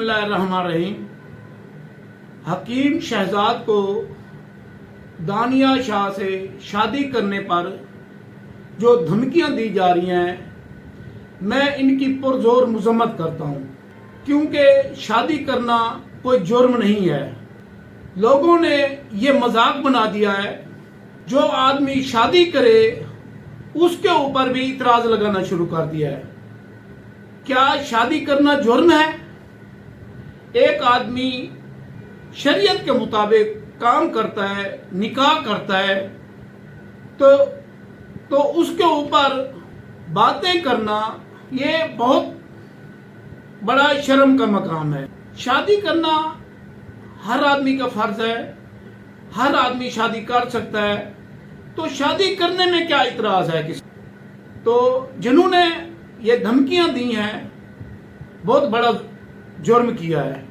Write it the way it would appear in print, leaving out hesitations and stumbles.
اللہ الرحمن الرحیم۔ حکیم شہزاد کو دانیہ شاہ سے شادی کرنے پر جو دھمکیاں دی جا رہی ہیں، میں ان کی پرزور مذمت کرتا ہوں، کیونکہ شادی کرنا کوئی جرم نہیں ہے۔ لوگوں نے یہ مذاق بنا دیا ہے، جو آدمی شادی کرے اس کے اوپر بھی اعتراض لگانا شروع کر دیا ہے۔ کیا شادی کرنا جرم ہے؟ ایک آدمی شریعت کے مطابق کام کرتا ہے، نکاح کرتا ہے، تو اس کے اوپر باتیں کرنا یہ بہت بڑا شرم کا مقام ہے۔ شادی کرنا ہر آدمی کا فرض ہے، ہر آدمی شادی کر سکتا ہے، تو شادی کرنے میں کیا اعتراض ہے کسی؟ تو جنہوں نے یہ دھمکیاں دی ہیں بہت بڑا جرم کیا ہے۔